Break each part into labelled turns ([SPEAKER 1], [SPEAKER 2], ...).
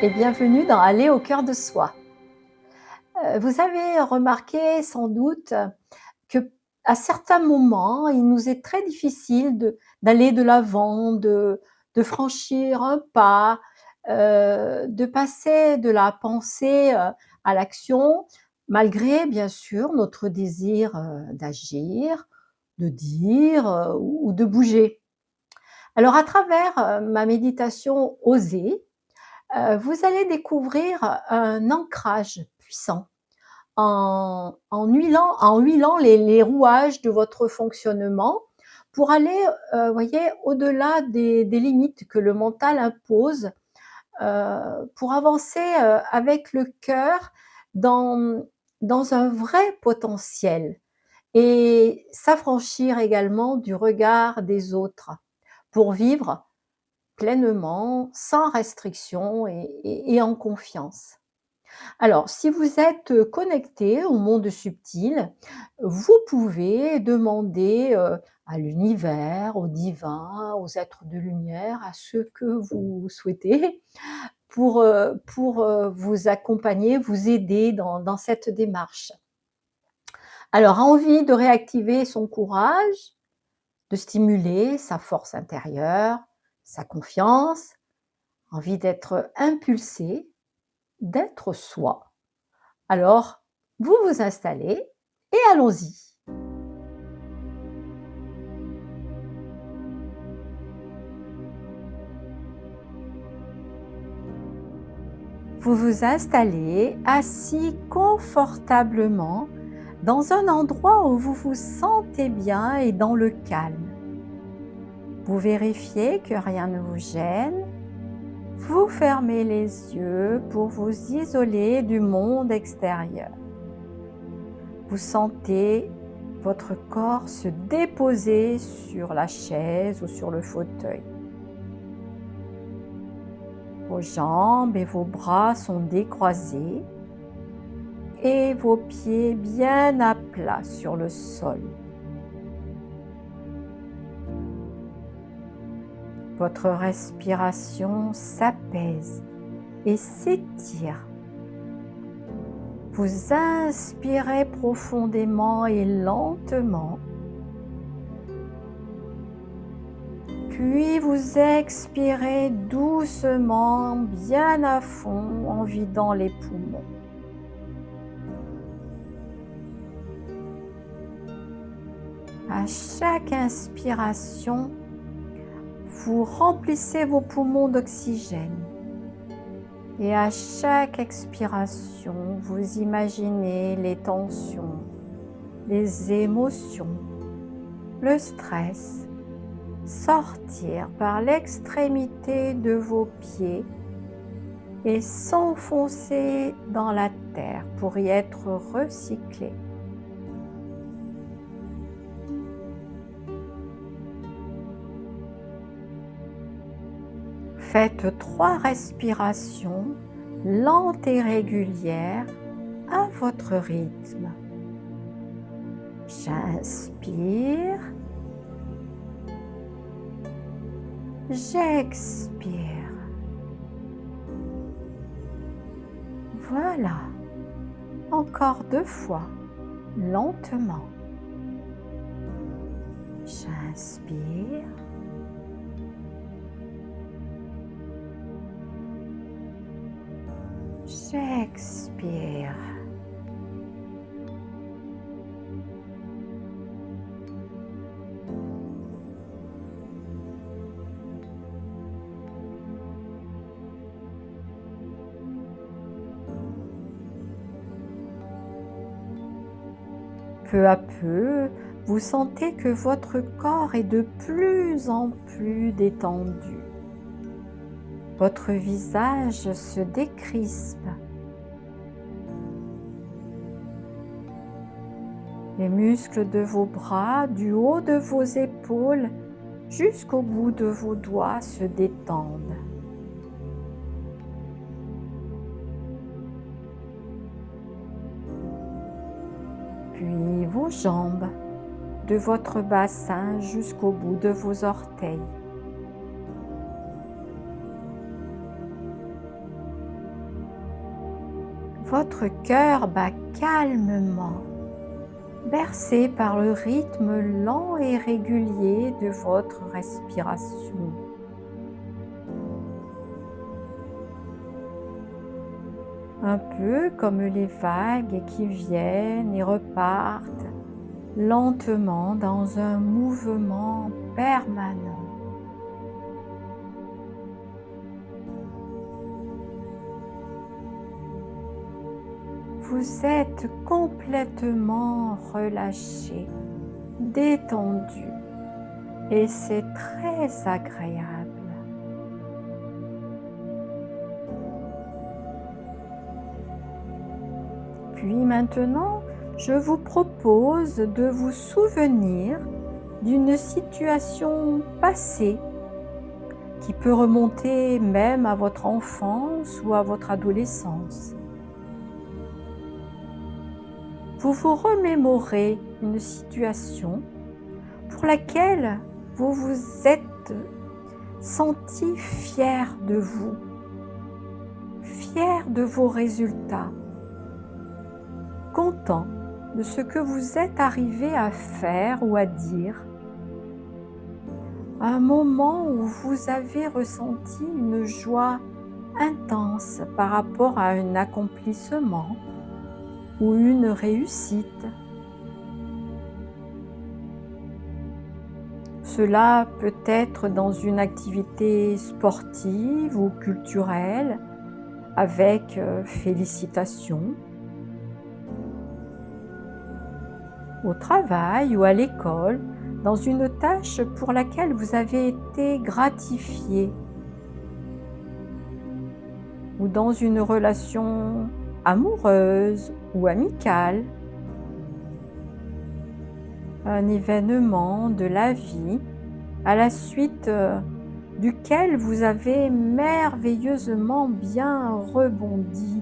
[SPEAKER 1] et bienvenue dans Aller au cœur de soi. Vous avez remarqué sans doute qu'à certains moments, il nous est très difficile d'aller de l'avant, de franchir un pas, de passer de la pensée, à l'action, malgré bien sûr notre désir, d'agir, de dire, ou de bouger. Alors à travers, ma méditation Oser, vous allez découvrir un ancrage puissant en huilant les rouages de votre fonctionnement pour aller, voyez, au-delà des limites que le mental impose, pour avancer, avec le cœur dans dans un vrai potentiel et s'affranchir également du regard des autres pour vivre pleinement, sans restriction et en confiance. Alors, si vous êtes connecté au monde subtil, vous pouvez demander, à l'univers, au divin, aux êtres de lumière, à ceux que vous souhaitez pour vous accompagner, vous aider dans cette démarche. Alors, envie de réactiver son courage, de stimuler sa force intérieure, sa confiance, envie d'être impulsé, d'être soi. Alors, vous vous installez et allons-y. Vous vous installez assis confortablement dans un endroit où vous vous sentez bien et dans le calme. Vous vérifiez que rien ne vous gêne. Vous fermez les yeux pour vous isoler du monde extérieur. Vous sentez votre corps se déposer sur la chaise ou sur le fauteuil. Vos jambes et vos bras sont décroisés et vos pieds bien à plat sur le sol. Votre respiration s'apaise et s'étire. Vous inspirez profondément et lentement, puis vous expirez doucement, bien à fond, en vidant les poumons. À chaque inspiration, vous remplissez vos poumons d'oxygène. Et à chaque expiration, vous imaginez les tensions, les émotions, le stress sortir par l'extrémité de vos pieds et s'enfoncer dans la terre pour y être recyclés. Faites 3 respirations lentes et régulières à votre rythme. J'inspire, j'expire. Voilà, encore 2 fois, lentement. J'inspire. J'expire. Peu à peu, vous sentez que votre corps est de plus en plus détendu. Votre visage se décrispe. Les muscles de vos bras, du haut de vos épaules jusqu'au bout de vos doigts se détendent. Puis vos jambes, de votre bassin jusqu'au bout de vos orteils. votre cœur bat calmement, bercé par le rythme lent et régulier de votre respiration. Un peu comme les vagues qui viennent et repartent lentement dans un mouvement permanent. Vous êtes complètement relâché, détendu et c'est très agréable. Puis maintenant, je vous propose de vous souvenir d'une situation passée qui peut remonter même à votre enfance ou à votre adolescence. Vous vous remémorez une situation pour laquelle vous vous êtes senti fier de vous, fier de vos résultats, content de ce que vous êtes arrivé à faire ou à dire, un moment où vous avez ressenti une joie intense par rapport à un accomplissement ou une réussite. Cela peut être dans une activité sportive ou culturelle avec félicitations, au travail ou à l'école, dans une tâche pour laquelle vous avez été gratifié, ou dans une relation amoureuse ou amicale, un événement de la vie à la suite duquel vous avez merveilleusement bien rebondi.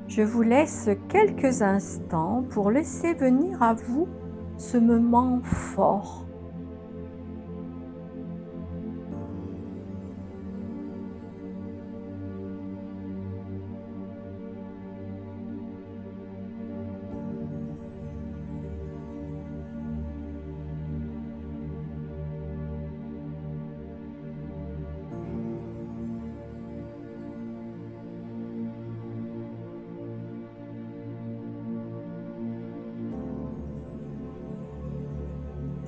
[SPEAKER 1] Je vous laisse quelques instants pour laisser venir à vous ce moment fort.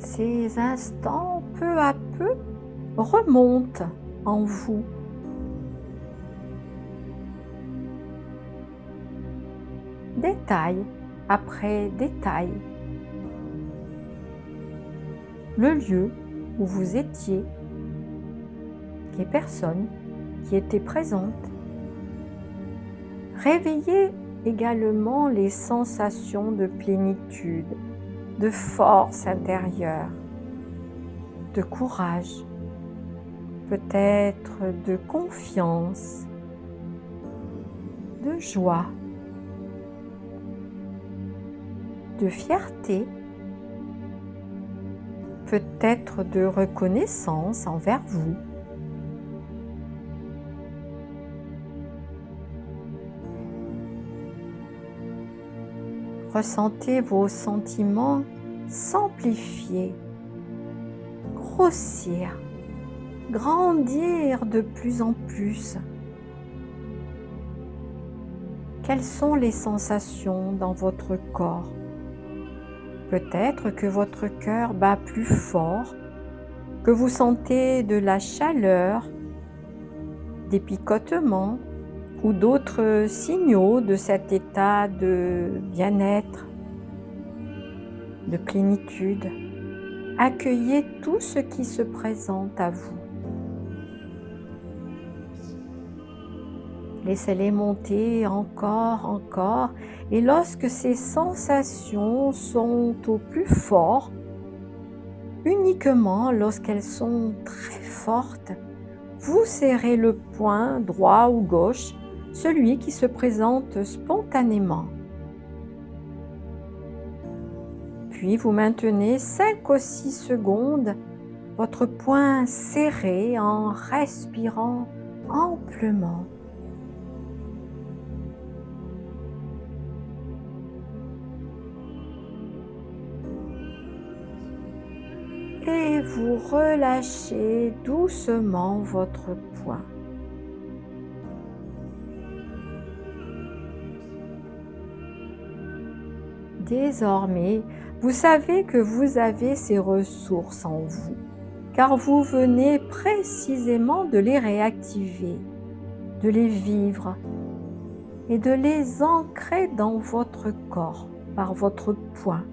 [SPEAKER 1] Ces instants, peu à peu, remontent en vous. Détail après détail. Le lieu où vous étiez, les personnes qui étaient présentes. Réveillez également les sensations de plénitude, de force intérieure, de courage, peut-être de confiance, de joie, de fierté, peut-être de reconnaissance envers vous. Ressentez vos sentiments s'amplifier, grossir, grandir de plus en plus. Quelles sont les sensations dans votre corps? Peut-être que votre cœur bat plus fort, que vous sentez de la chaleur, des picotements ou d'autres signaux de cet état de bien-être, de plénitude. Accueillez tout ce qui se présente à vous. Laissez-les monter encore, et lorsque ces sensations sont au plus fort, uniquement lorsqu'elles sont très fortes, vous serrez le poing droit ou gauche, celui qui se présente spontanément. Puis vous maintenez 5 ou 6 secondes votre poing serré en respirant amplement. et vous relâchez doucement votre poing. Désormais, vous savez que vous avez ces ressources en vous, car vous venez précisément de les réactiver, de les vivre et de les ancrer dans votre corps par votre poing.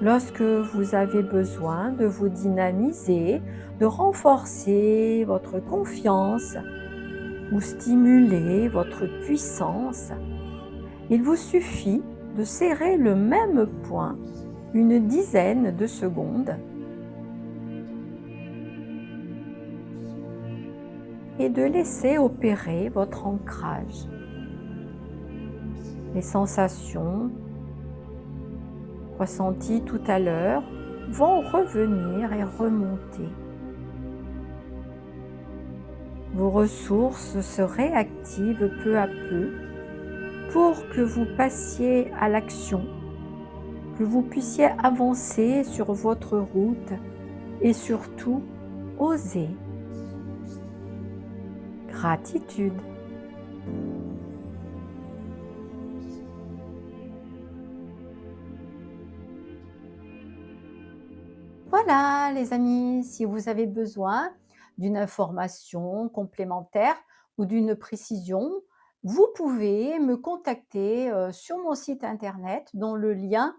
[SPEAKER 1] Lorsque vous avez besoin de vous dynamiser, de renforcer votre confiance ou stimuler votre puissance, il vous suffit de serrer le même poing une dizaine de secondes et de laisser opérer votre ancrage. Les sensations ressenties tout à l'heure vont revenir et remonter. Vos ressources se réactivent peu à peu pour que vous passiez à l'action, que vous puissiez avancer sur votre route et surtout oser. Gratitude. Voilà les amis, si vous avez besoin d'une information complémentaire ou d'une précision, vous pouvez me contacter sur mon site internet dont le lien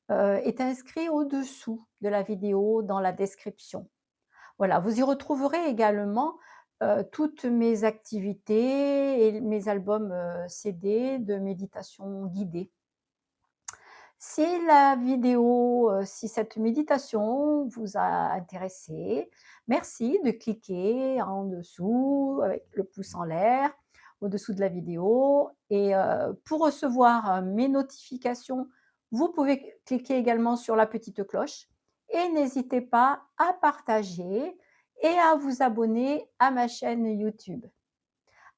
[SPEAKER 1] est inscrit au-dessous de la vidéo dans la description. Voilà, vous y retrouverez également toutes mes activités et mes albums CD de méditation guidée. Si la vidéo, si cette méditation vous a intéressé, merci de cliquer en dessous avec le pouce en l'air, au-dessous de la vidéo et pour recevoir mes notifications, vous pouvez cliquer également sur la petite cloche et n'hésitez pas à partager et à vous abonner à ma chaîne YouTube.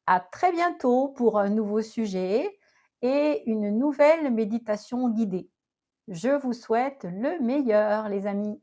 [SPEAKER 1] À très bientôt pour un nouveau sujet et une nouvelle méditation guidée. Je vous souhaite le meilleur, les amis.